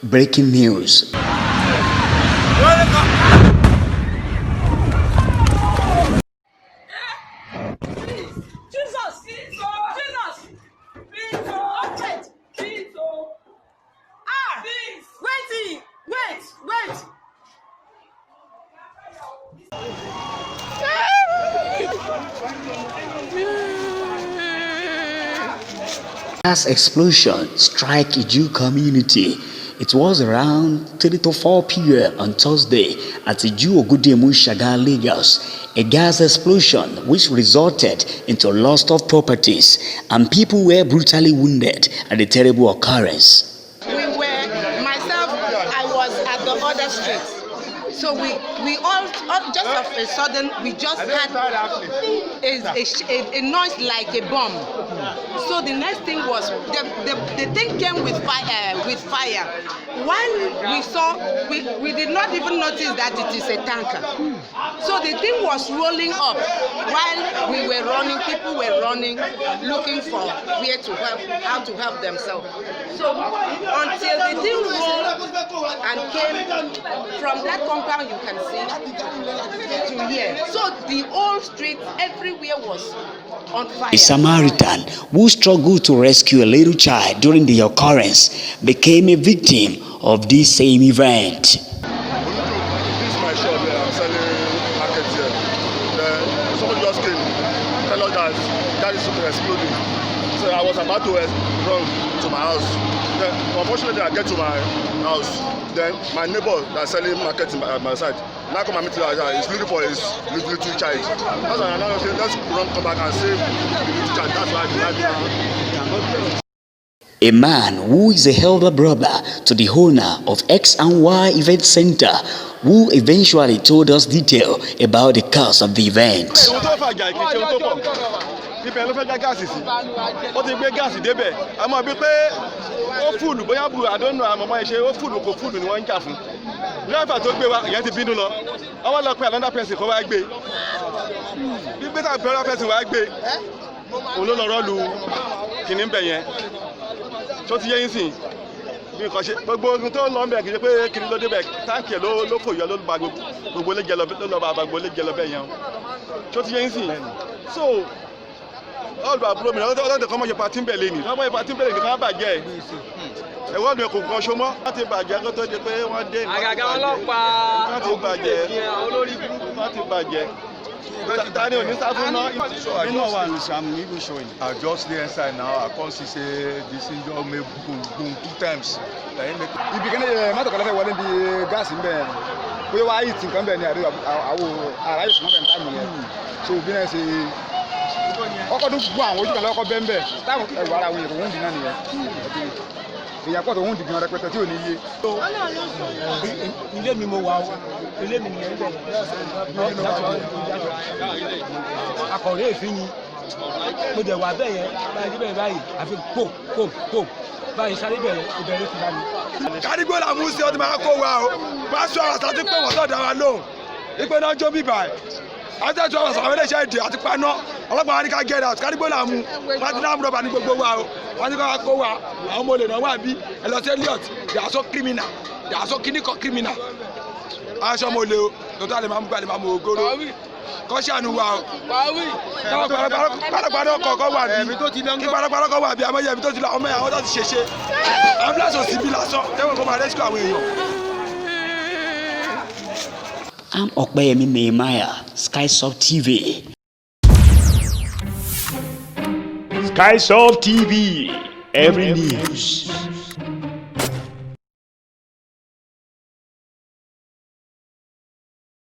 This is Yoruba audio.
Breaking news. Wait. Gas explosion strike Iju community. It was around 3 to 4 p.m. on Thursday at Iju Ogundimu, Shagan, Lagos. A gas explosion which resulted into loss of properties and people were brutally wounded at the terrible occurrence. I was at the other street. So we all just of a sudden we just had a noise like a bomb. So the next thing was the thing came with fire. While we saw, we did not even notice that it is a tanker. So the thing was rolling up while we were running. People were running, looking for where to help, how to help themselves. So until the thing rolled and came from that compound, you can see to here. So the whole street everywhere was on fire. A Samaritan who struggled to rescue a little child during the occurrence became a victim of this same event. This is my shop here. I'm selling market here. Then somebody just came, tell us that is exploding. So I was about to run to my house. Then unfortunately I get to my house. Then my neighbor that's selling market at my side now come and meet me. He's looking for his little child. That's why I now say let's come back and save the little child. That's why I now. A man who is a elder brother to the owner of X and Y event center, who eventually told us detail about the cause of the event. Ibẹ̀ ló fẹ́ já gáàsì sí ó ti gbé gáàsì débẹ̀ a máa bí pé ó fúlù bóyá bu àdónù àmọ́mọ́ iṣẹ́ ó fúlù kò fúlù ni wọ́n ń jà fún dírẹ́fà tó gbé wa ìyẹn ti bínú lọ ọwọ́ lọ pé another person kó wá gbé gbígbé tàbí another person wá gbé òun ló lọ rọ́ọ̀lù kìíní bẹ̀ yẹn tó ti yé yín sìn bí nǹkan ṣe gbogbo ohun tó lọ ń bẹ̀ kì í ṣe pé kìíní ló débẹ̀ táǹkì ẹ̀ ló fò yọ ló ba gbogbo lé jẹ lọ bẹ́ẹ̀ yẹn tó ti yé yín sìn so ọlùbà àbúrò mi ọlọ́dẹ kan mọ̀ ṣe pàtí ń bẹ̀ lé ní wọ́n mọ̀ ṣe pàtí ń bẹ̀ lé ní kí wọ́n bàjẹ́ ẹ̀wọ́n mi kò kàn ṣó mọ́ wọ́n ti bàjẹ́ kó tó di pé wọ́n dé àgàgà ọlọ́pàá wọ́n ti bàjẹ́ olórí burúkú wọ́n ti bàjẹ́ tani òní sáfún náà. You know what I'm even showing. I just dey inside now. I come see say this thing just make boom 2 times. Ibi kan ní mọ́tò kan lọ́fẹ̀ẹ́ wọlé bí gáàsì ń bẹ̀ bóyá wàá yìí tì nǹkan bẹ̀ ní àríwá àwọn aráyè fún ọ̀bẹ̀ táìmù yẹn. So bí náà ṣe ọkọ̀ tó gbọ́ àwọn ojú kan lọ́kọ̀ bẹ́ẹ̀ bẹ́ẹ̀ táwọn ẹ̀rọ ara àwọn èèyàn tó ń dì náà nìyẹn. Èèyàn pọ̀ tó ń dì gan rẹpẹtẹ tí ò ní yé. ilé mi mo wà o ilé mi nìyẹn bẹ̀rẹ̀ akọ̀wé èéfín ni mo jẹ̀ wà bẹ́ẹ̀ yẹn báyìí bẹ́ẹ̀ báyìí àfi pò báyìí sáré bẹ̀rẹ̀ ìbẹ̀rẹ̀ ti bá mi. Kádìgbò là mú sí ọdún máa kó wa o wá sọ ọ̀rọ̀ sàtí pé wọ́n sọ̀dọ̀ wa lóhùn ìpè náà jó bíbà ẹ̀ àti ẹ̀tọ́ ọ̀rọ̀ sàwọn iléeṣẹ́ èdè àti paná ọlọ́pàá wa ní ká get out Kádìgbò là mú platinum rubber ní gbogbo wa o wọ́n ní ká kó wa àwọn ọmọ olè náà wà bí ẹ lọ sí Elliot they are so criminal they are so criminal aṣọ ọmọ olè o lọ́tọ́ àlè máa mú gbàlè máa mú ògóró kọ́ṣánu wa o parapara kọ̀ọ̀kan wà bí kí parapara kọ̀ wà bí àmọ́ yẹ̀mí tó ti lọ ọmọ yẹn àwọn tó ti ṣèṣe ambulance òsì bí lásán tẹ́wọ̀n kó máa rescue àwọn èèyàn. I'm Okpeyemi Nehemiah, Skysoft TV. Skysoft TV, every news.